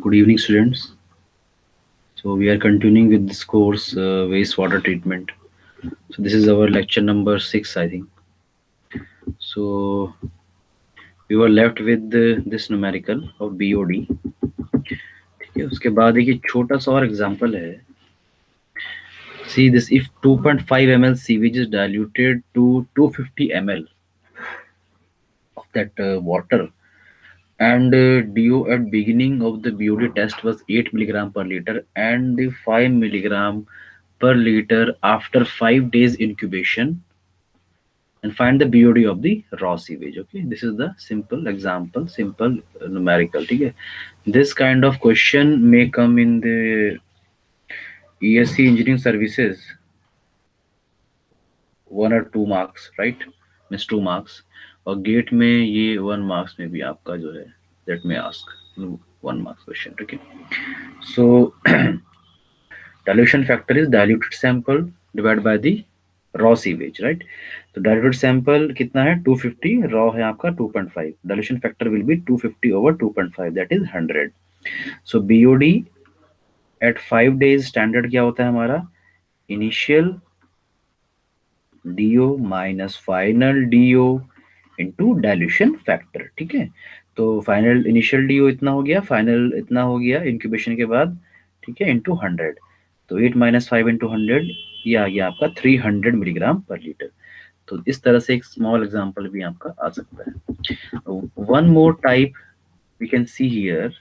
Good evening, students. So we are continuing with this course, wastewater treatment. So this is our lecture number 6, I think. So we were left with this numerical of BOD. ठीक है, उसके बाद एक ये छोटा सा और example है. See this: if 2.5 ml sewage is diluted to 250 ml of that water, and DO at beginning of the BOD test was 8 milligram per liter and the 5 milligram per liter after 5 days incubation, and find the BOD of the raw sewage. Okay, this is the simple example, simple numerical. Okay, this kind of question may come in the ESC engineering services 1 or 2 marks, right? Means 2 marks. और gate में ये 1 marks में भी आपका जो है that may ask 1 marks question. Okay, so dilution factor is diluted sample divided by the raw sewage, right? तो diluted sample कितना है 250, raw है आपका 2.5. dilution factor will be 250 over 2.5, that is 100. so BOD at 5 days standard क्या होता है हमारा? initial DO minus final DO into dilution factor. ठीक है, तो फाइनल इनिशियल DO इतना हो गया, फाइनल इतना हो गया इंक्यूबेशन के बाद. ठीक है, इंटू 100. तो 8 माइनस 5 इंटू 100, ये आ गया आपका 300 मिलीग्राम पर लीटर. तो इस तरह से एक स्मॉल एग्जांपल भी आपका आ सकता है. One more type we can see here.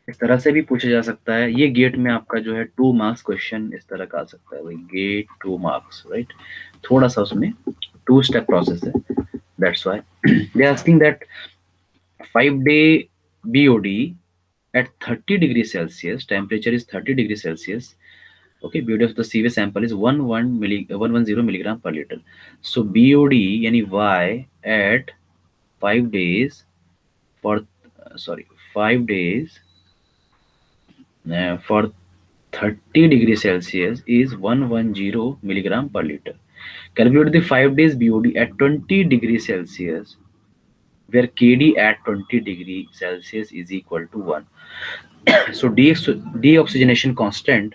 इस तरह से भी पूछा जा सकता है. ये गेट में आपका जो है 2 मार्क्स क्वेश्चन इस तरह का आ सकता है भाई. Get 2 marks, right? थोड़ा सा उसमें 2 स्टेप प्रोसेस है. That's why they are asking that 5 day BOD at 30 degrees Celsius, temperature is 30 degrees Celsius. Okay, BOD of the sewage sample is 110 milligram per liter. So BOD यानी Y at 5 days for 5 days for 30 degrees Celsius is 110 milligram per liter. Calculate the 5 days BOD at 20 degrees Celsius, where KD at 20 degree Celsius is equal to 1. So deoxygenation constant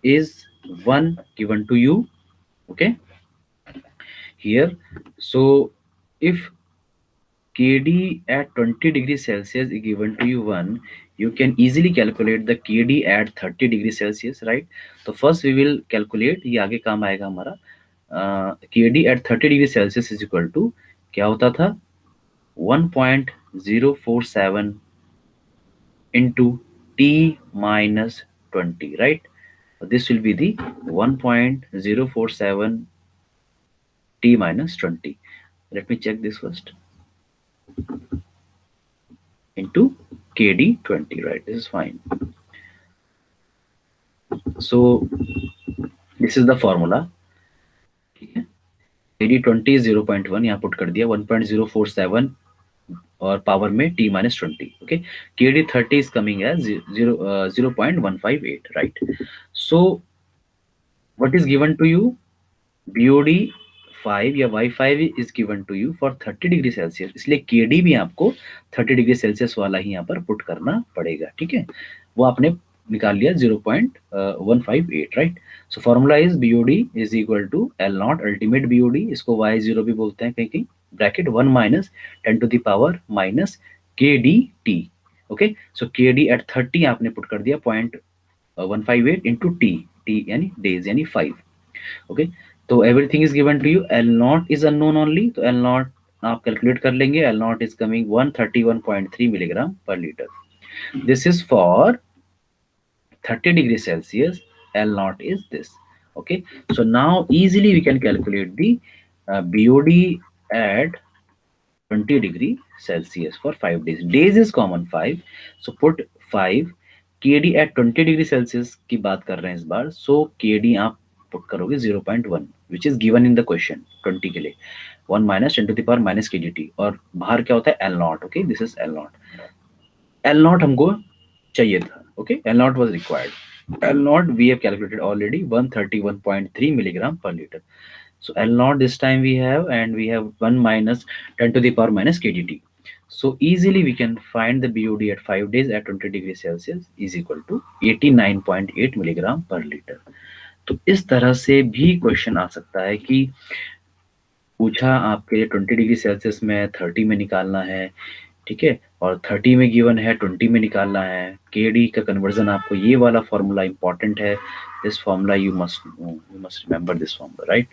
is 1 given to you. Okay, here. So if KD at 20 degrees Celsius is given to you 1, you can easily calculate the KD at 30 degrees Celsius, right? So first we will calculate, ये आगे काम आएगा हमारा. KD at 30 degrees Celsius is equal to क्या होता था? 1.047 into T minus 20, right? This will be the 1.047 T minus 20. Let me check this first. Into KD 20, right? This is fine. So this is the formula. KD 20 is 0.1, यहाँ put कर दिया. 1.047 और power में T minus 20. Okay, KD 30 is coming as 0.158, right? So what is given to you? BOD 5 या Y5 is given to you for 30 degree Celsius, इसलिए KD भी आपको 30 degree Celsius वाला ही यहाँ पर पुट करना पड़ेगा. ठीक है, वो आपने निकाल लिया 0.158, right? So formula is BOD is equal to L naught ultimate BOD, इसको Y0 भी बोलते हैं कहीं कहीं, bracket 1 minus 10 to the power minus KDT. Okay, so KD at 30 आपने पुट कर दिया 0.158 इंटू T यानी डेज यानी 5. ओके, तो everything is given to you. L naught is unknown only, तो L नॉट आप कैलकुलेट कर लेंगे. L naught is coming 131.3 milligram per litre. This is for 30 degrees Celsius. L naught is this. Okay, so now easily we can calculate the BOD at 20 degree Celsius for 5 days. Days is common 5, so put 5. KD at 20 degree Celsius की बात कर रहे हैं इस बार, so KD आप put करोगे 0.1 which is given in the question 20 के लिए. 1 minus 10 to the power minus KDT, और बाहर क्या होता है L naught. Okay, this is L naught. L naught हमको चाहिए था. Okay, L naught was required. L naught we have calculated already, 131.3 milligram per liter. So L naught this time we have, and we have 1 minus 10 to the power minus KDT. So easily we can find the BOD at 5 days at 20 degree Celsius is equal to 89.8 milligram per litre. तो इस तरह से भी question आ सकता है कि पूछा आपके 20 डिग्री सेल्सियस में 30 में निकालना है, ठीक है, और 30 में गिवन है 20 में निकालना है। केडी का कन्वर्जन आपको ये वाला फॉर्मूला इंपॉर्टेंट है, this formula you must remember this formula, right.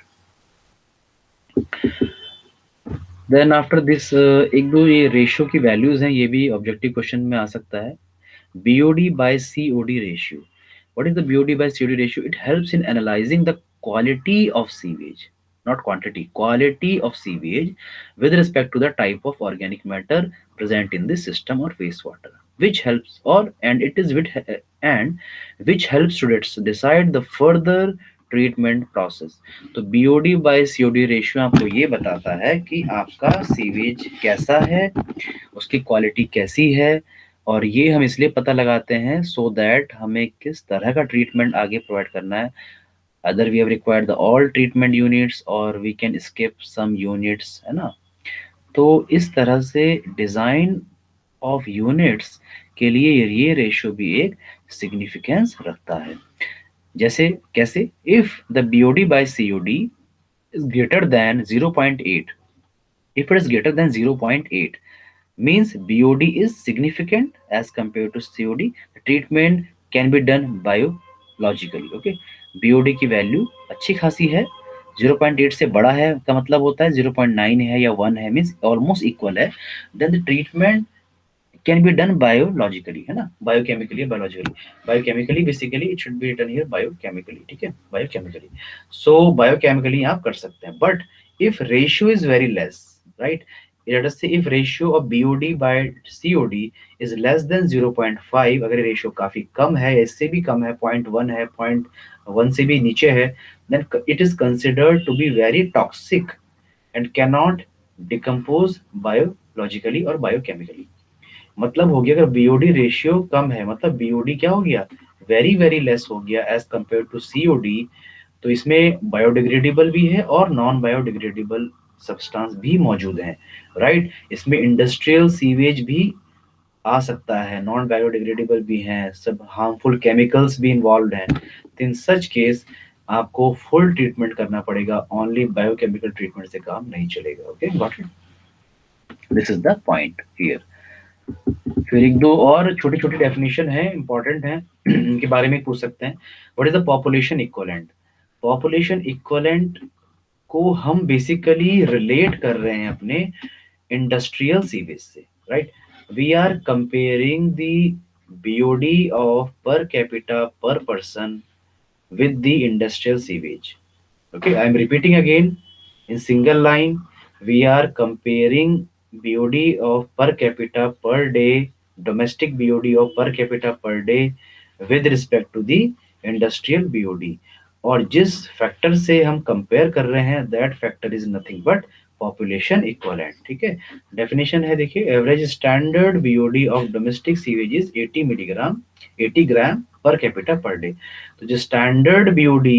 Then after this एक दो ये रेशियो की वैल्यूज हैं, ये भी ऑब्जेक्टिव क्वेश्चन में आ सकता है। BOD by COD ratio. What is the BOD by COD ratio? It helps in analyzing the quality of sewage, not quantity, quality of sewage with respect to the type of organic matter present in the system or wastewater, which helps or and it is with and which helps students decide the further treatment process. तो BOD by COD ratio आपको ये बताता है कि आपका sewage कैसा है, उसकी क्वालिटी कैसी है, और ये हम इसलिए पता लगाते हैं सो दैट हमें किस तरह का ट्रीटमेंट आगे प्रोवाइड करना है। Other we have required the all treatment units और we can skip some units, है ना। तो इस तरह से डिजाइन ऑफ यूनिट्स के लिए ये रेशियो भी एक सिग्निफिकेंस रखता है। जैसे कैसे, if the BOD by COD is greater than 0.8, if it is greater than 0.8 means BOD is significant as compared to COD. The treatment can be done biologically. Okay, BOD की value अच्छी खासी है, 0.8 से बड़ा है का मतलब होता है 0.9 है या 1 है मीन्स ऑलमोस्ट इक्वल है, then the treatment can be done biologically, है ना, biochemically, biologically, biochemically basically it should be written here biochemically, ठीक है, बायोकेमिकली। सो बायोकेमिकली आप कर सकते हैं, but if ratio is very less, right, let us say if ratio of BOD by COD is less than 0.5, अगर ratio काफी कम है या इससे भी कम है, 0.1 है, 0.1 से भी नीचे है, then it is considered to be very toxic and cannot decompose biologically or biochemically। मतलब हो गया अगर BOD रेशियो कम है मतलब BOD क्या हो गया, वेरी वेरी लेस हो गया एज कंपेयर टू COD। तो इसमें बायोडिग्रेडेबल भी है और नॉन बायोडिग्रेडेबल सब्सटेंस भी मौजूद हैं, राइट। इसमें इंडस्ट्रियल सीवेज भी आ सकता है, नॉन बायोडिग्रेडेबल भी हैं, सब हार्मफुल केमिकल्स भी इन्वॉल्व हैं। तो इन सच केस आपको फुल ट्रीटमेंट करना पड़ेगा, ओनली बायोकेमिकल ट्रीटमेंट से काम नहीं चलेगा। Okay, got it, this is the point here. फिर एक दो और छोटी छोटी डेफिनेशन है, इंपॉर्टेंट है, इनके बारे में पूछ सकते हैं। What is the population equivalent? Population equivalent को हम बेसिकली रिलेट कर रहे हैं अपने इंडस्ट्रियल सीवेज से, right. We are comparing the BOD of per capita per person with the industrial sewage. Okay, I am repeating again in single line. We are comparing BOD of per capita per day, domestic BOD of per capita per day with respect to the industrial BOD, और जिस factor से हम compare कर रहे हैं that factor is nothing but population equivalent, ठीक है। Definition है, देखिए, average standard BOD of domestic sewage is 80 ग्राम पर कैपिटा पर डे। तो जो स्टैंडर्ड BOD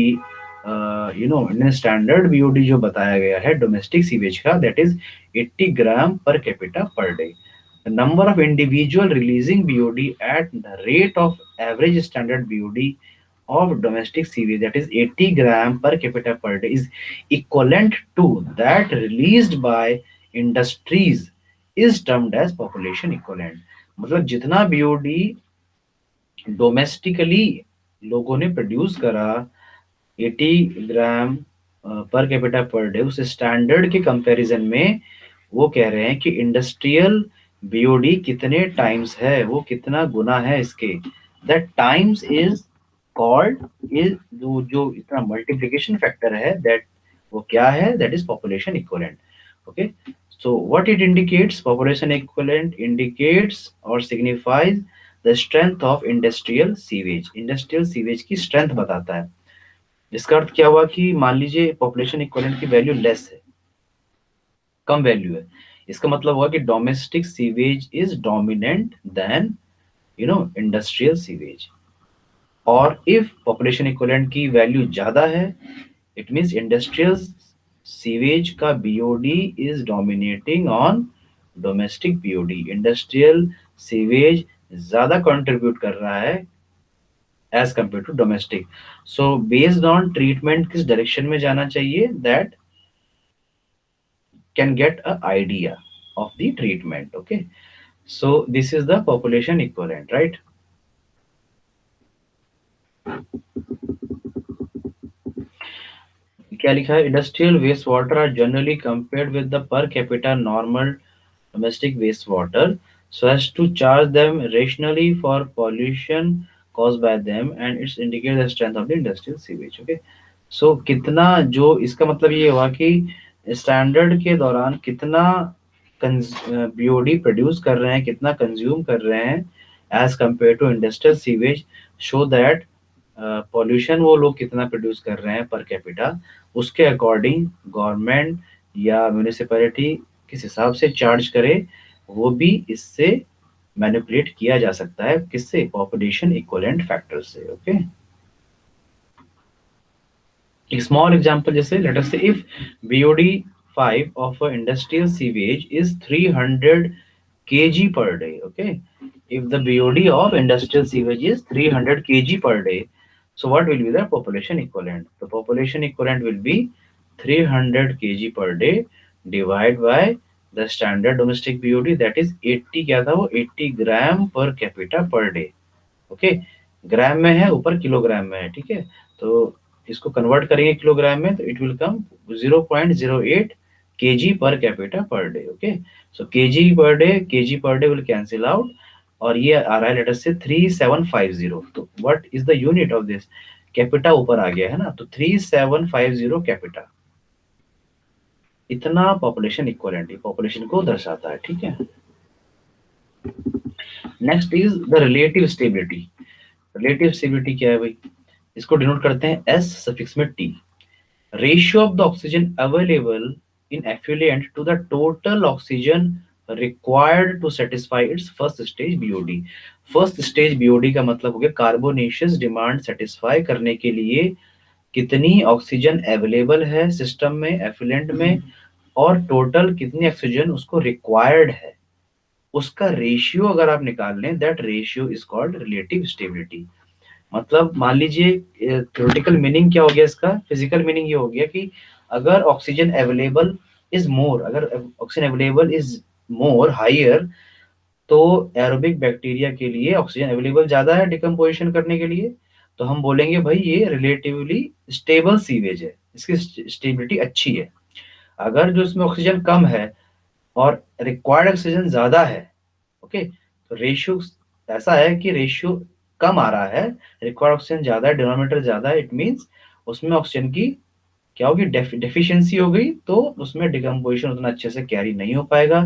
स्टैंडर्ड BOD जो बताया गया है डोमेस्टिक सीवेज का, दैट इज 80 ग्राम पर capita per day. The number of individual releasing BOD at the rate of average standard BOD of domestic sewage, that is 80 gram per capita per day, is equivalent to that released by industries is termed as population equivalent। मतलब जितना BOD domestically लोगों ने produce करा 80 ग्राम पर capita per day, उस standard के comparison में वो कह रहे हैं कि इंडस्ट्रियल BOD कितने टाइम्स है, वो कितना गुना है इसके, that times is called is जो इतना मल्टीप्लिकेशन फैक्टर है, दैट वो क्या है, that is population equivalent. Okay, so what it indicates, population equivalent indicates और signifies the strength of industrial sewage. Industrial sewage की स्ट्रेंथ बताता है। इसका अर्थ क्या हुआ कि मान लीजिए पॉपुलेशन इक्विवेलेंट की वैल्यू लेस है, कम वैल्यू है, इसका मतलब हुआ कि domestic sewage is dominant than industrial sewage. और इफ पॉपुलेशन इक्विवेलेंट की वैल्यू ज्यादा है, इट मींस इंडस्ट्रियल सीवेज का BOD is dominating on domestic BOD, industrial sewage ज्यादा कंट्रीब्यूट कर रहा है as compare to domestic. So based on treatment किस डायरेक्शन में जाना चाहिए, that can get a idea of the treatment. Okay, so this is the population equivalent, right. क्या लिखा है, industrial waste water are generally compared with the per capita normal domestic wastewater so as to charge them rationally for pollution caused by them and it's indicate the strength of the industrial sewage। okay, so कितना, जो इसका मतलब ये हुआ कि standard के दौरान कितना बीओडी प्रोड्यूस कर रहे हैं, कितना कंज्यूम कर रहे हैं as compare to industrial sewage, show that pollution वो लोग कितना प्रोड्यूस कर रहे हैं पर कैपिटा, उसके अकॉर्डिंग गवर्नमेंट या म्यूनिसिपैलिटी किस हिसाब से चार्ज करे, वो भी इससे मैनिपुलेट किया जा सकता है, किससे, पॉपुलेशन इक्विवेलेंट फैक्टर से। ओके, एक स्मॉल एग्जांपल, जैसे लेट अस से if BOD 5 of a industrial sewage is 300 kg per day। okay, if the BOD of industrial sewage is 300 kg per day, so what will be the population equivalent? The population equivalent will be 300 kg per day divided by the standard domestic BOD, that is 80, क्या था वो, 80 ग्राम पर capita per day. Okay, ग्राम में है, ऊपर kilogram में है, ठीक है, तो इसको कन्वर्ट करेंगे किलोग्राम में तो इट विल कम 0.08 kg पर capita per day. Okay, so KG per day will cancel out, और ये आ रहा है लेटर से 3750। तो what is the unit of this, capita ऊपर आ गया है ना, तो 3750 कैपिटा, इतना पॉपुलेशन इक्वलेंट पॉपुलेशन को दर्शाता है। ठीक है, next is the relative stability. Relative stability क्या है भाई, इसको डिनोट करते हैं एस सफिक्स में T, ratio of the oxygen available in effluent to the total oxygen required to satisfy its first stage BOD. First stage BOD का मतलब हो गया कार्बोनेशियस डिमांड सेटिस्फाई करने के लिए कितनी ऑक्सीजन अवेलेबल है सिस्टम में, एफ्लुएंट में, और टोटल कितनी ऑक्सीजन उसको रिक्वायर्ड है, उसका रेशियो अगर आप निकाल लें, that ratio is called relative stability. मतलब मान लीजिए थ्योरेटिकल मीनिंग क्या हो गया इसका, फिजिकल मीनिंग ये हो गया कि अगर ऑक्सीजन अवेलेबल इज मोर, अगर oxygen available is more higher, तो एरोबिक बैक्टीरिया के लिए ऑक्सीजन अवेलेबल ज्यादा है डिकम्पोजिशन करने के लिए, तो हम बोलेंगे भाई ये रिलेटिवली स्टेबल सीवेज है, इसकी स्टेबिलिटी अच्छी है। अगर जो इसमें ऑक्सीजन कम है और रिक्वायर्ड ऑक्सीजन ज्यादा है, ओके, तो रेशियो ऐसा है कि रेशियो कम आ रहा है, रिक्वायर्ड ऑक्सीजन ज्यादा है, डिनोमिनेटर ज्यादा है, इट मींस उसमें ऑक्सीजन की क्या होगी, डेफिशिएंसी हो गई, तो उसमें डिकम्पोजिशन उतना अच्छे से कैरी नहीं हो पाएगा,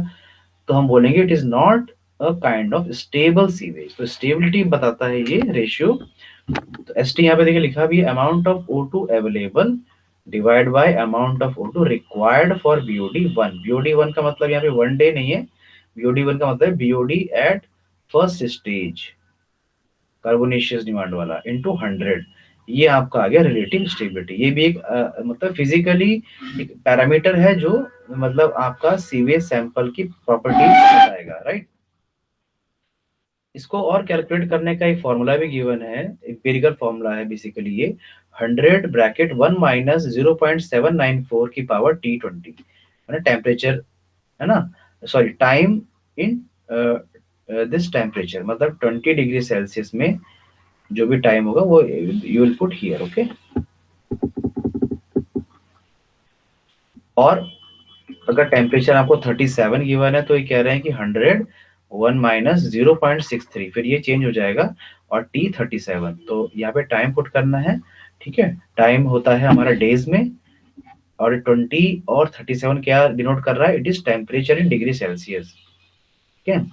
तो हम बोलेंगे it is not a kind of stable sewage. तो स्टेबिलिटी बताता है ये रेशियो। तो एस टी यहाँ पे देखिए लिखा भी है, amount of O2 available divide by amount of O2 required for BOD 1। BOD 1 का मतलब यहाँ पे वन डे नहीं है, बीओडी 1 का मतलब BOD at first stage carbonaceous demand वाला इनटू 100, ये आपका आ गया रिलेटिव स्टेबिलिटी। ये भी एक मतलब फिजिकली एक पैरामीटर है जो मतलब आपका सीवेज सैंपल की प्रॉपर्टीज बताएगा, राइट। इसको और कैलकुलेट करने का एक फॉर्मूला भी गिवन है, एम्पिरिकल फॉर्मूला है बेसिकली ये, 100 ब्रैकेट 1 माइनस 0.794 की पावर T20, है ना, टेम्परेचर, है ना, sorry time in this temperature, मतलब 20 डिग्री सेल्सियस में जो भी टाइम होगा वो you will put here. Okay, और अगर टेम्परेचर आपको 37 गिवन है तो ये कह रहे हैं कि 100 1 माइनस 0.63, फिर ये चेंज हो जाएगा और T37, तो यहाँ पे टाइम पुट करना है। ठीक है, टाइम होता है हमारा डेज में, और 20 और 37 क्या डिनोट कर रहा है, it is temperature in degree Celsius. ठीक है,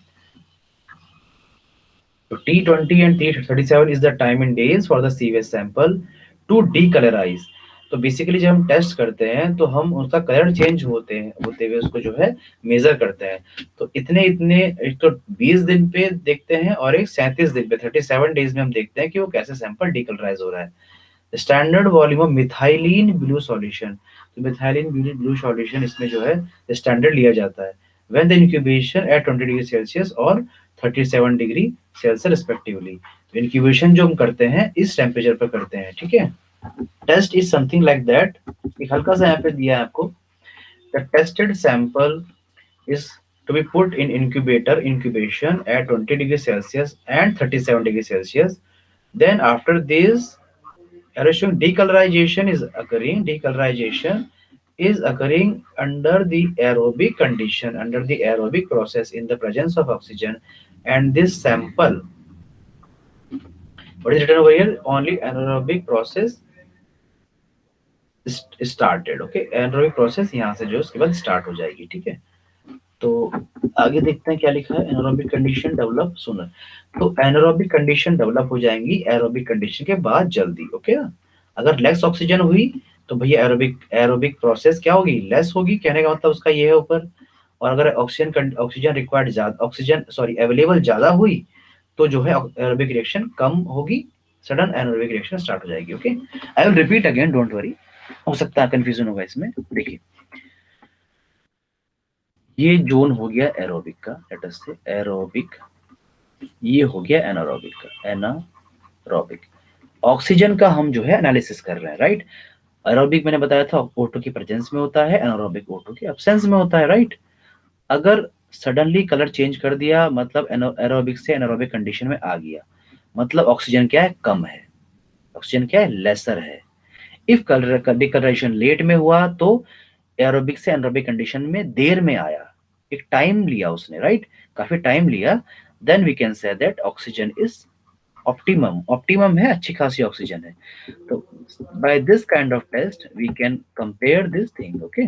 तो T20 and T37 is the time in days for the sewage sample to decolorize। तो बेसिकली जब हम टेस्ट करते हैं तो हम उसका कलर चेंज होते हुए उसको जो है मेजर करते हैं, तो इतने इतने, एक तो 20 दिन पे देखते हैं और एक 37 दिन पे, 37 डेज में हम देखते हैं कि वो कैसे सैंपल डिकलराइज हो रहा है। Standard volume of methylene blue solution, तो मिथाइलिन ब्लू सॉल्यूशन इसमें जो है स्टैंडर्ड लिया जाता है, when the incubation at 20 degree Celsius और 37 डिग्री सेल्सियस रिस्पेक्टिवली। इंक्यूबेशन जो हम करते हैं इस टेम्परेचर पर करते हैं, ठीक है। Test is something like that, एक हल्का सा यहाँ पे दिया है आपको, the tested sample is to be put in incubator incubation at 20 degrees Celsius and 37 degrees Celsius. Then after this, decolorization is occurring. Decolorization is occurring under the aerobic condition, under the aerobic process in the presence of oxygen. And this sample, what is written over here? Only anaerobic process started. Okay, anaerobic process यहाँ से जो उसके बाद start हो जाएगी, ठीक है। तो आगे देखते हैं क्या लिखा है, एनारोबिक कंडीशन डेवलप सूनर। तो एनारोबिक कंडीशन डेवलप हो जाएंगी एरोबिक कंडीशन के बाद जल्दी, ओके ना। अगर लेस ऑक्सीजन हुई तो भैया एरोबिक एरोबिक प्रोसेस क्या होगी, लेस होगी, कहने का मतलब उसका ये है ऊपर। और अगर ऑक्सीजन रिक्वायर्ड ज्यादा, ऑक्सीजन सॉरी अवेलेबल ज्यादा हुई तो जो है एरोबिक रिएक्शन कम होगी, सडन एनारोबिक रिएक्शन स्टार्ट हो जाएगी। Okay, I will repeat again, don't worry, हो सकता है कंफ्यूजन होगा इसमें। देखिए ये जोन हो गया एरोबिक का, लेट अस से एरोबिक, ये हो गया एनारोबिक का, एनारोबिक। ऑक्सीजन का हम जो है एनालिसिस कर रहे हैं, राइट। एरोबिक मैंने बताया था O2 की प्रेजेंस में होता है, एनारोबिक O2 की एब्सेंस में होता है, राइट। अगर सडनली कलर चेंज कर दिया मतलब एरोबिक से एनारोबिक कंडीशन में आ गया, मतलब ऑक्सीजन क्या है, कम है, ऑक्सीजन क्या है, लेसर है। इफ कलर डिकलरेशन लेट में हुआ तो एरोबिक से एनारोबिक कंडीशन में देर में आया, एक टाइम लिया उसने, राइट, काफी टाइम लिया, then we can say that oxygen is optimum. Optimum है, अच्छी खासी ऑक्सीजन है। तो by this kind of test we can compare this thing, okay.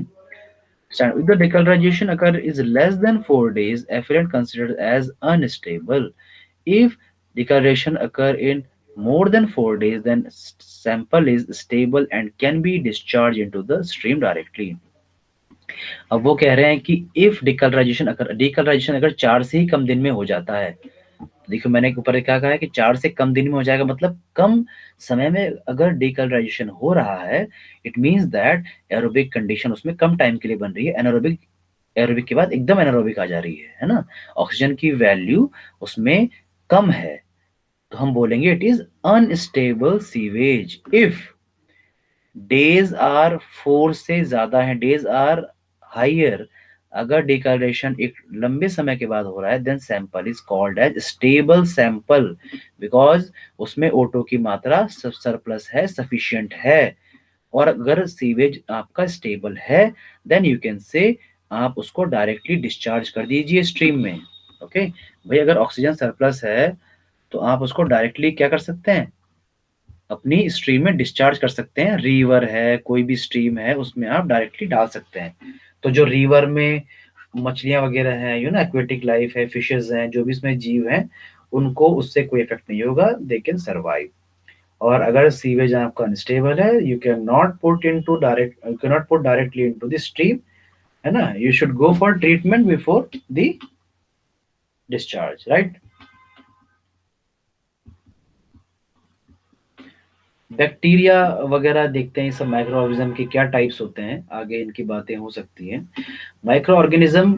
If the decolorization occur is less than 4 days, effluent considered as unstable. If decoloration occur in more than 4 days, then sample is stable and can be discharged into the stream directly. अब वो कह रहे हैं कि if डिकलराइजेशन अगर 4 से ही कम दिन में हो जाता है, देखो मैंने ऊपर क्या कहा है कि 4 से कम दिन में हो जाएगा, मतलब कम समय में अगर डिकलराइजेशन हो रहा है, it means that aerobic condition उसमें कम टाइम के लिए बन रही है, एनारोबिक एरोबिक के बाद एकदम एनारोबिक आ जा रही है ना, ऑक्सीजन की वैल्यू उसमें कम है, तो हम बोलेंगे it is unstable sewage. If days are 4 से ज्यादा है, डेज आर हाइयर, अगर डिकलरेशन एक लंबे समय के बाद हो रहा है, then sample is called as stable sample, because उसमें O2 की मात्रा सरप्लस है, सफिशिएंट है। और अगर सीवेज आपका स्टेबल है, देन यू कैन से आप उसको डायरेक्टली डिस्चार्ज कर दीजिए स्ट्रीम में, ओके। भाई अगर ऑक्सीजन सरप्लस है तो आप उसको डायरेक्टली क्या कर सकते हैं, अपनी स्ट्रीम में डिस्चार्ज कर सकते हैं। रिवर है, कोई भी स्ट्रीम है, उसमें आप डायरेक्टली डाल सकते हैं। तो जो रिवर में मछलियां वगैरह हैं, यू नो एक्वेटिक लाइफ है, फिशेज हैं, जो भी इसमें जीव हैं, उनको उससे कोई इफेक्ट नहीं होगा, दे कैन सर्वाइव। और अगर सीवेज आपका अनस्टेबल है, you can not put into direct, you can not put directly into the stream, है ना, you should go for treatment before the discharge, right. Bacteria वगैरह देखते हैं, सब माइक्रो ऑर्गेनिज्म के क्या टाइप्स होते हैं, आगे इनकी बातें हो सकती हैं। माइक्रो ऑर्गेनिज्म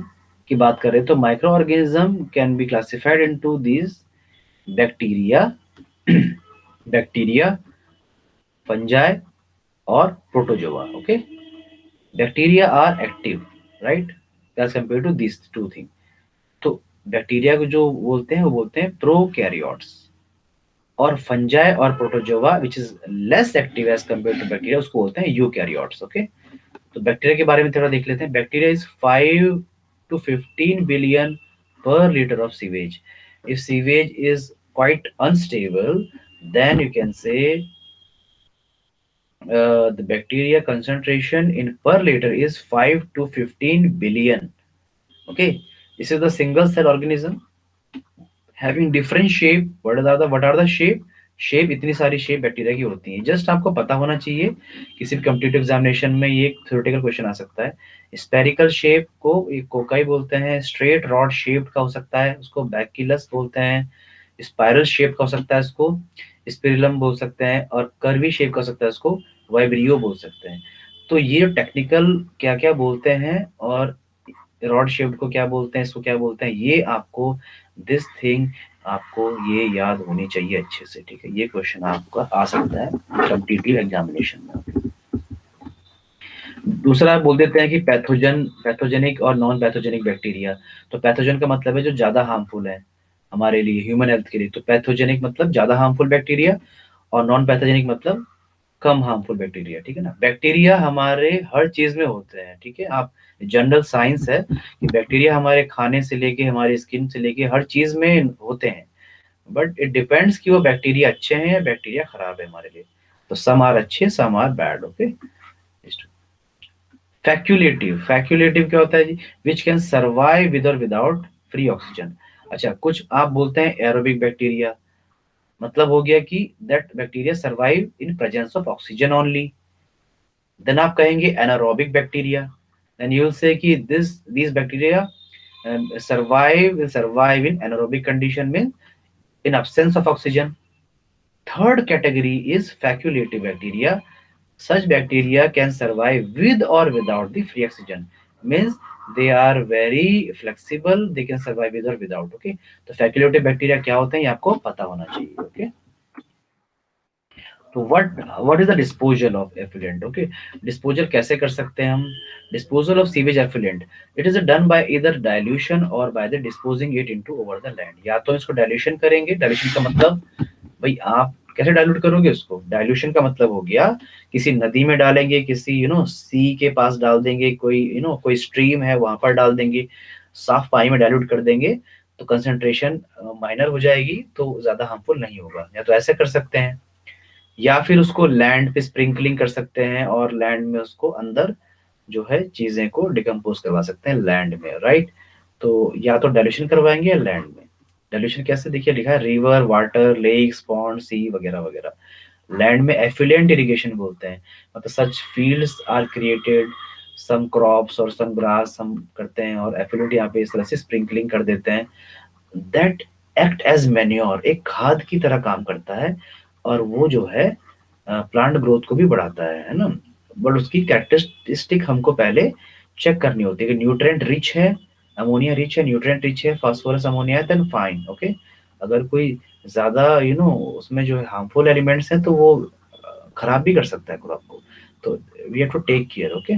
की बात करें तो micro organism can be classified into these bacteria, bacteria, fungi और protozoa, okay. Bacteria are active, right, as compare to this two thing. तो बैक्टीरिया को जो बोलते हैं वो बोलते हैं प्रोकैरियोट्स, और फंजाई और protozoa which is less active as compare to bacteria, उसको बोलते हैं यूकैरियोट्स, ओके। तो बैक्टीरिया के बारे में थोड़ा देख लेते हैं। Bacteria is 5 to 15 billion per liter of sewage. If sewage is quite unstable, then you can say the bacteria concentration in per liter is 5 to 15 billion. Okay, this is the single cell organism having different shape. What are the shape? Shape, इतनी सारी shape bacteria की होती है, just आपको पता होना चाहिए। किसी भी कॉम्पिटिटिव एग्जामिनेशन में ये थ्योरेटिकल क्वेश्चन आ सकता है। स्पेरिकल शेप को एक कोकाई बोलते हैं, स्ट्रेट रॉड शेप का हो सकता है, उसको बैक्यूलस बोलते हैं, स्पाइरल शेप का हो सकता है, इसको स्पिरिलम बोल सकते हैं, और कर्वी शेप का हो सकता है, इसको वाइब्रियो बोल सकते हैं। तो ये टेक्निकल क्या क्या बोलते हैं और रॉड शेप्ड को क्या बोलते हैं, इसको क्या बोलते हैं, ये आपको दिस थिंग आपको ये याद होनी चाहिए अच्छे से, ठीक है। ये क्वेश्चन आपका आ सकता है कॉम्पिटिटिव एग्जामिनेशन में। दूसरा बोल देते हैं कि पैथोजेनिक और नॉन पैथोजेनिक बैक्टीरिया। तो पैथोजन का मतलब है जो ज्यादा हार्मफुल है हमारे लिए, ह्यूमन हेल्थ के लिए। तो पैथोजेनिक मतलब ज्यादा हार्मफुल बैक्टीरिया, और नॉन पैथोजेनिक मतलब कम हार्मफुल बैक्टीरिया, ठीक है ना। बैक्टीरिया हमारे हर चीज में होते हैं, ठीक है। आप जनरल साइंस है कि बैक्टीरिया हमारे खाने से लेके हमारी स्किन से लेके हर चीज में होते हैं, बट इट डिपेंड्स कि वो बैक्टीरिया अच्छे हैं या बैक्टीरिया खराब है हमारे लिए। तो सम आर अच्छे, सम आर बैड, ओके। फैक्यूलेटिव क्या होता है जी, विच कैन सर्वाइव विद और विदाउट फ्री ऑक्सीजन। अच्छा, कुछ आप बोलते हैं एरोबिक बैक्टीरिया, मतलब हो गया कि that bacteria survive in presence of oxygen only. Then आप कहेंगे anaerobic bacteria, then you will say कि this bacteria survive in anaerobic condition, means in absence of oxygen. Third category is facultative bacteria. Such bacteria can survive with or without the free oxygen, means they are very flexible, they can survive with or without, okay। तो facultative bacteria क्या होते हैं ये आपको पता होना चाहिए, okay। तो what is the disposal of effluent, okay. Disposal कैसे कर सकते हैं हम। Disposal of sewage effluent, it is done by इधर डाइल्यूशन और by the disposing it into over the land. या तो इसको डाइल्यूशन करेंगे, डाइल्यूशन का मतलब भाई आप कैसे डाइल्यूट करोगे उसको। डाइल्यूशन का मतलब हो गया किसी नदी में डालेंगे, किसी सी के पास डाल देंगे, कोई कोई स्ट्रीम है वहां पर डाल देंगे, साफ पानी में डाइल्यूट कर देंगे, तो कंसंट्रेशन माइनर हो जाएगी, तो ज्यादा हार्मफुल नहीं होगा। या तो ऐसे कर सकते हैं, या फिर उसको लैंड पे स्प्रिंकलिंग कर सकते हैं और लैंड में उसको अंदर जो है चीजें को डिकम्पोज करवा सकते हैं लैंड में, राइट। तो या तो डाइल्यूशन करवाएंगे या लैंड में। डाइल्यूशन कैसे, देखिए लिखा है river, water, lakes, pond, sea वगैरह वगैरह। लैंड में एफिलिएंट इरिगेशन बोलते हैं, मतलब such fields are created, some crops और सम ग्रास हम करते हैं, और एफिलिएंट यहाँ पे इस तरह से स्प्रिंकलिंग कर देते हैं, दैट एक्ट एज मैन्योर, एक खाद की तरह काम करता है, और वो जो है प्लांट ग्रोथ को भी बढ़ाता है ना। बट उसकी कैरेक्टरिस्टिक हमको पहले चेक करनी होती है कि न्यूट्रिएंट रिच है, अमोनिया रिच है, न्यूट्रिएंट रिच है, फास्फोरस अमोनिया है, देन फाइन, ओके। अगर कोई ज्यादा उसमें जो है हार्मफुल एलिमेंट्स हैं तो वो खराब भी कर सकता है क्रॉप को। तो we have to take care, okay.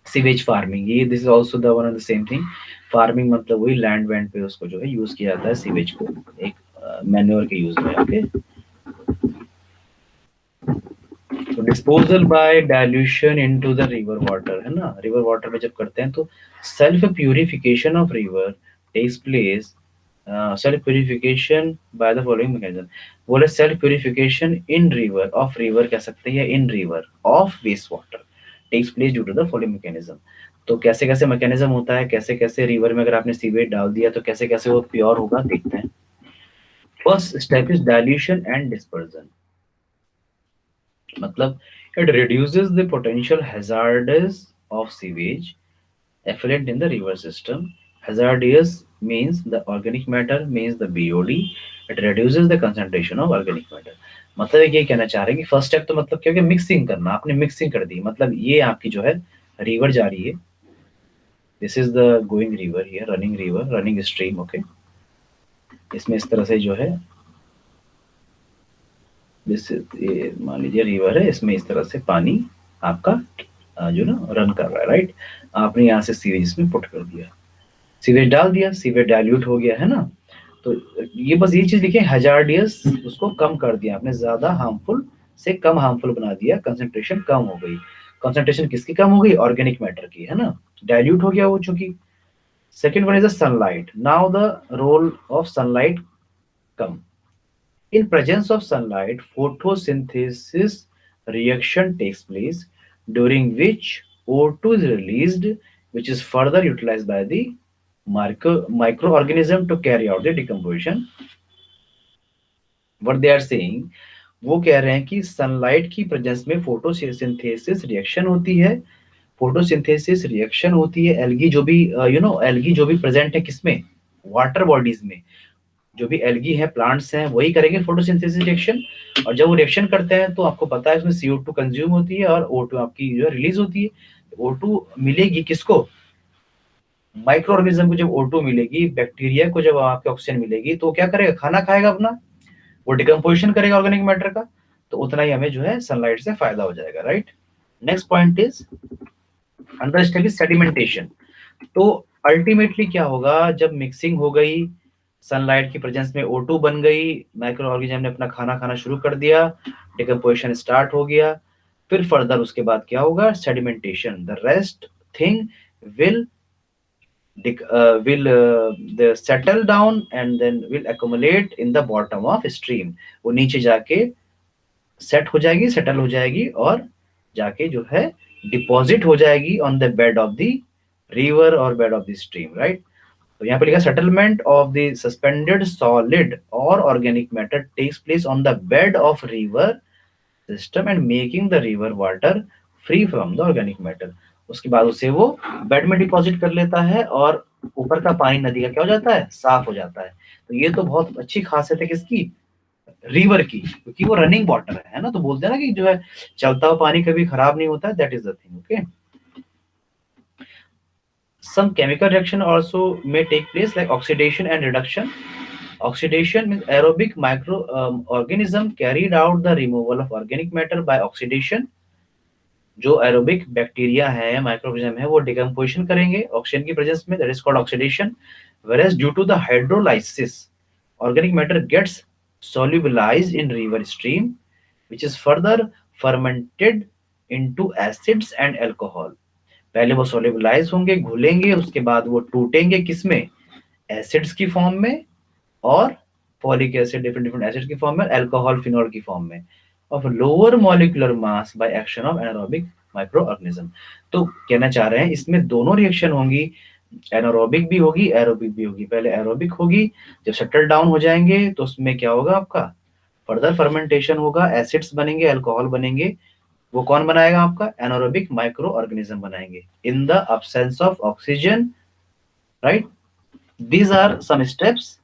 Sewage farming, ये this is also the one of the same thing. Farming मतलब वही लैंड वैंड पे उसको जो है यूज किया जाता है सीवेज को, एक मैन्योर के यूज में, ओके। तो disposal by dilution into the river water, है ना। रिवर वाटर में जब करते हैं तो self purification of river takes place, self purification by the following mechanism. बोले self purification in river, of river कह सकते हैं, in river of waste water takes place due to the following mechanism. तो कैसे कैसे मैकेनिज्म होता है, कैसे कैसे रिवर में अगर आपने सीवेज डाल दिया तो कैसे कैसे वो प्योर होगा, देखते हैं। First step is dilution and dispersion, मतलब it reduces the potential hazards of sewage effluent in the river system. Hazardous means the organic matter, means the BOD. It reduces the concentration of organic matter. मतलब ये कहना चाह रहे हैं कि first step तो मतलब क्या, कि मिक्सिंग करना, आपने मिक्सिंग कर दी, मतलब ये आपकी जो है रिवर जा रही है, this is the going river here, running stream, okay. इसमें इस तरह से जो है ये मान लीजिए रिवर है, इसमें इस तरह से पानी आपका जो ना रन कर रहा है, राइट। आपने यहाँ से सीवेज इसमें पुट कर दिया, सीवेज डाल दिया, सीवेज डाइल्यूट हो गया, है ना। तो ये बस ये चीज लिखे, हजार्डियस उसको कम कर दिया आपने, ज्यादा हार्मफुल से कम हार्मफुल बना दिया, कंसंट्रेशन कम हो गई। कंसंट्रेशन किसकी कम हो गई, ऑर्गेनिक मैटर की, है ना, डाइल्यूट हो गया वो चूंकि। Second one is the sunlight, now the role of sunlight come. In presence of sunlight, photosynthesis reaction takes place, during which O2 is released, which is further utilized by the microorganism to carry out the decomposition. What they are saying, वो कह रहे हैं कि sunlight की presence में photosynthesis reaction होती है। Photosynthesis reaction होती है एल्गी जो भी एल्गी जो भी प्रेजेंट है किसमें, वाटर बॉडीज में, जो भी एल्गी है, प्लांट्स हैं, वही करेंगे फोटोसिंथेसिस रिएक्शन। और जब वो रिएक्शन करते हैं तो आपको पता है उसमें CO2 कंज्यूम होती है और O2 आपकी जो है रिलीज होती है। O2 मिलेगी किसको, माइक्रो ऑर्गेनिज्म को जब O2 मिलेगी, बैक्टीरिया को जब आपके ऑक्सीजन मिलेगी, तो क्या करेगा, खाना खाएगा अपना, वो डिकम्पोजिशन करेगा ऑर्गेनिक मैटर का, तो उतना ही हमें जो है सनलाइट से फायदा हो जाएगा, right. Next point is, another step is sedimentation. तो अल्टीमेटली क्या होगा, जब मिक्सिंग हो गई, सनलाइट की प्रेजेंस में O2 बन गई, माइक्रो ऑर्गेनिज्म ने अपना खाना खाना शुरू कर दिया, डिकम्पोजिशन स्टार्ट हो गया, फिर फर्दर उसके बाद क्या होगा, sedimentation. The rest thing will will settle down and then will accumulate in the bottom of stream। वो नीचे जाके सेट हो जाएगी, सेटल हो जाएगी, और जाके जो है डिपॉजिट हो जाएगी on the bed of the river और bed of the stream, right. तो यहाँ पे लिखा, settlement of the suspended solid और organic matter takes place on the bed of river system and making the river water free from the organic matter. उसके बाद उसे वो बेड में डिपॉजिट कर लेता है, और ऊपर का पानी नदी का क्या हो जाता है, साफ हो जाता है। तो ये तो बहुत अच्छी खासियत है किसकी, रिवर की, क्योंकि वो रनिंग वाटर है ना। तो बोलते हैं ना कि जो है चलता हुआ पानी कभी खराब नहीं होता है, that is the thing, okay. Some chemical reaction also may take place like oxidation and reduction. Oxidation means aerobic microorganism carried out the removal of organic matter by oxidation। जो एरोबिक बैक्टीरिया है, microorganism है, वो decomposition करेंगे oxygen की presence में, that is called oxidation. whereas due to the hydrolysis organic matter gets solubilized in river stream which is further fermented into acids and alcohol। पहले वो solubilise होंगे, घुलेंगे, उसके बाद वो टूटेंगे किसमें, एसिड्स की फॉर्म में, और folic acid, different different acid की फॉर्म में, अल्कोहल फिनॉल की फॉर्म में, of lower molecular mass by action of anaerobic micro organism. तो कहना चाह रहे हैं इसमें दोनों रिएक्शन होंगी, एनारोबिक भी होगी, एरोबिक भी होगी। पहले एरोबिक होगी, जब सेटल डाउन हो जाएंगे तो उसमें क्या होगा, आपका फर्दर फर्मेंटेशन होगा, एसिड्स बनेंगे, अल्कोहल बनेंगे। वो कौन बनाएगा, आपका एनारोबिक माइक्रो ऑर्गेनिज्म बनाएंगे, in the absence of oxygen, right. These are some steps.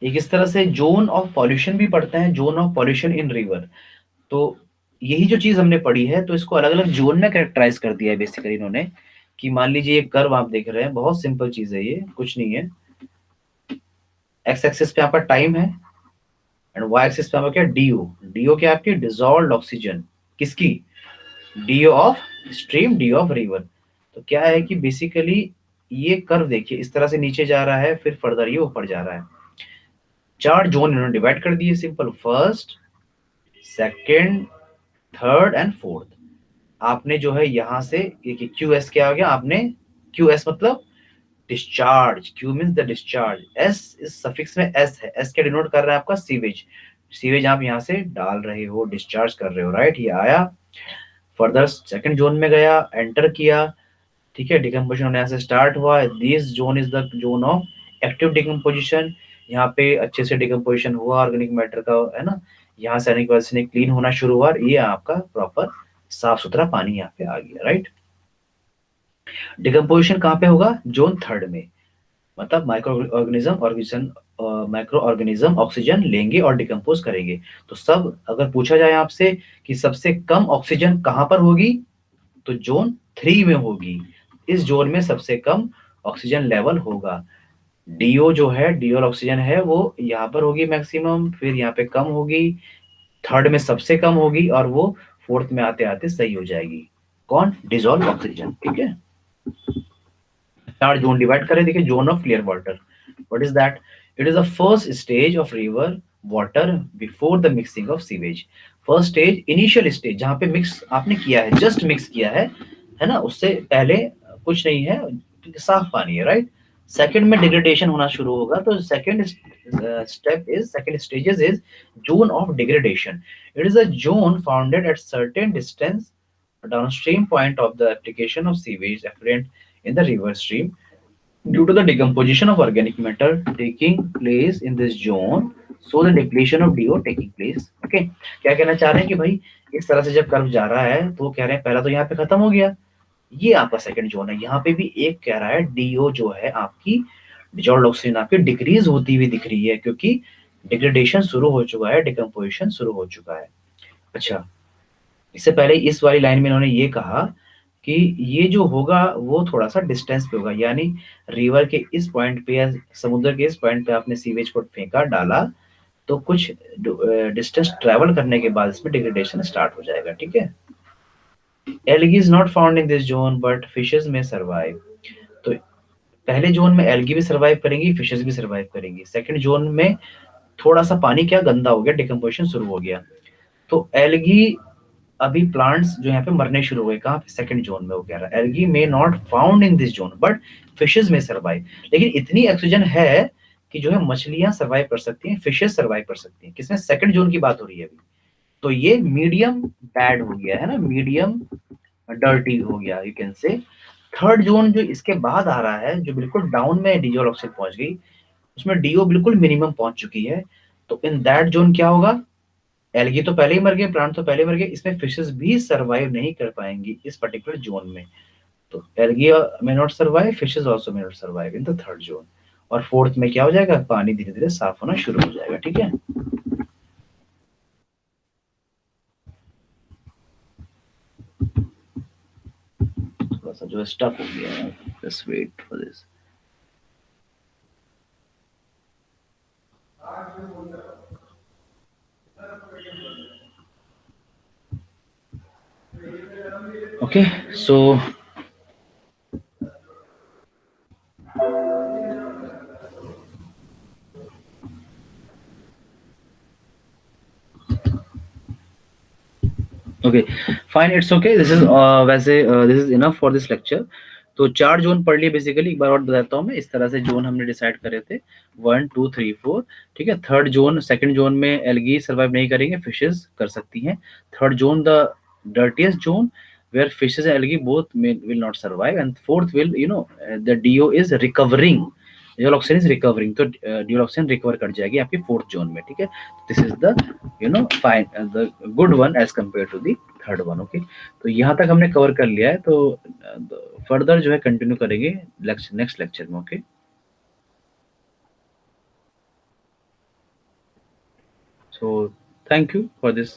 एक इस तरह से जोन ऑफ पॉल्यूशन भी पढ़ते हैं, zone of pollution in river. तो यही जो चीज हमने पढ़ी है, तो इसको अलग अलग जोन में कैरेक्टराइज कर दिया है बेसिकली इन्होंने। कि मान लीजिए ये कर्व आप देख रहे हैं, बहुत सिंपल चीज है, ये कुछ नहीं है। एक्स एक्सिस पे आपका टाइम है, एंड वाई एक्सिस पे आपका क्या, डीओ। डीओ क्या, आपकी डिजॉल्व ऑक्सीजन, किसकी, DO of stream, DO of river. तो क्या है कि बेसिकली ये कर्व देखिए, इस तरह से नीचे जा रहा है, फिर फर्दर ये ऊपर जा रहा है। चार जोन इन्होंने डिवाइड कर दिए, simple, first, second, third and fourth. आपने जो है यहाँ से क्यू एस क्या आ गया, आपने क्यू एस मतलब discharge, Q means the discharge, S इस सफिक्स में एस है, एस क्या डिनोट कर रहा है, आपका सीवेज। सीवेज आप यहाँ से डाल रहे हो, डिस्चार्ज कर रहे हो, राइट। ये आया, फर्दर सेकंड जोन में गया, एंटर किया, ठीक है, डिकम्पोजिशन होने से स्टार्ट हुआ। This zone is the zone of active decomposition. यहाँ पे अच्छे से डिकम्पोजिशन हुआ ऑर्गेनिक मैटर का, है ना। यहाँ से आने के बाद से क्लीन होना शुरू हुआ, और ये आपका प्रॉपर साफ सुथरा पानी यहाँ पे आ गया, राइट। डिकम्पोजिशन कहाँ पे होगा, जोन थर्ड में। मतलब माइक्रो ऑर्गेनिज्म ऑक्सीजन लेंगे और डिकम्पोज करेंगे। तो सब अगर पूछा जाए आपसे कि सबसे कम ऑक्सीजन कहाँ पर होगी, तो जोन 3 में होगी। इस जोन में सबसे कम ऑक्सीजन लेवल होगा। डीओ जो है, डीओ ऑक्सीजन है, वो यहाँ पर होगी मैक्सिमम, फिर यहाँ पे कम होगी, थर्ड में सबसे कम होगी, और वो फोर्थ में आते आते सही हो जाएगी। कौन, डिजॉल्व ऑक्सीजन, ठीक है। चार जोन डिवाइड करें, देखिए, zone of clear water, what is that, it is the first stage of river water before the mixing of sewage. First stage, initial stage, जहां पे मिक्स आपने किया है, जस्ट मिक्स किया है ना, उससे पहले कुछ नहीं है, साफ पानी है, राइट। सेकंड में डिग्रेडेशन होना शुरू होगा, तो second step is, second stages is zone of degradation. It is a zone founded at certain distance downstream point of the application of sewage effluent in the river stream due to the decomposition of organic matter taking place in this zone, so the depletion of DO taking place। okay, क्या कहना चाह रहे हैं कि भाई इस तरह से जब कर्व जा रहा है, तो कह रहे हैं पहला तो यहाँ पे खत्म हो गया, ये आपका सेकंड जोन है। यहाँ पे भी एक कह रहा है डीओ जो है आपकी डिजॉल्व्ड ऑक्सीजन आपकी डिक्रीज होती हुई दिख रही है, क्योंकि डिग्रेडेशन शुरू हो चुका है, डिकम्पोजिशन शुरू हो चुका है। अच्छा, इससे पहले इस वाली लाइन में इन्होंने ये कहा कि ये जो होगा वो थोड़ा सा डिस्टेंस पे होगा, यानी रिवर के इस पॉइंट पे या समुद्र के इस पॉइंट पे आपने सीवेज को फेंका डाला, तो कुछ डिस्टेंस ट्रेवल करने के बाद इसमें डिग्रेडेशन स्टार्ट हो जाएगा। ठीक है। Algae is not found in this zone but fishes में सर्वाइव। तो पहले जोन में एल्गी भी सर्वाइव करेंगी, फिशेज भी सर्वाइव करेंगी। सेकंड जोन में थोड़ा सा पानी क्या गंदा हो गया, डिकम्पोजिशन शुरू हो गया, तो एल्गी अभी प्लांट्स जो यहाँ पे मरने शुरू हुए, कहाँ पे, सेकंड जोन में। वो कह रहा है algae may not found in this zone but fishes में सर्वाइव। लेकिन इतनी ऑक्सीजन है कि जो है मछलियां सर्वाइव कर सकती हैं, फिशेज सर्वाइव कर सकती हैं। किसमें, सेकंड जोन की बात हो रही है अभी। तो ये मीडियम बैड हो गया है ना, मीडियम डर्टी हो गया you can say. Third zone जो इसके बाद आ रहा है, जो बिल्कुल डाउन में डीजोल ऑक्साइड पहुंच गई, उसमें डीओ बिल्कुल मिनिमम पहुंच चुकी है। तो इन दैट जोन क्या होगा, एल्गी तो पहले ही मर गए, प्लांट तो पहले मर गए, इसमें फिशेस भी सरवाइव नहीं कर पाएंगी इस पर्टिकुलर जोन में। तो algae may not survive, fishes also may not survive in the third zone. और फोर्थ में क्या हो जाएगा, पानी धीरे धीरे साफ होना शुरू हो जाएगा। ठीक है। थोड़ा सा जो स्टक हो गया है, just wait for this. Okay so okay fine, it's okay, this is वैसे this is enough for this lecture. तो चार जोन पढ़ लिए बेसिकली, एक बार और बताता हूँ मैं। इस तरह से जोन हमने डिसाइड करे थे, 1 2 3 4। ठीक है। थर्ड जोन, सेकंड जोन में एल्गी सर्वाइव नहीं करेंगे, फिशेस कर सकती हैं। Third zone the dirtiest zone where fishes and algae both will not survive, and fourth will, the DO is recovering, Deol oxygen is recovering. तो डियोल ऑक्सीजन रिकवर कर जाएगी आपकी फोर्थ जोन में। ठीक है। This is the fine the good one as compare to the third one. Okay, तो यहाँ तक हमने कवर कर लिया है। तो फर्दर जो है कंटिन्यू करेंगे नेक्स्ट लेक्चर में। Okay, so thank you for this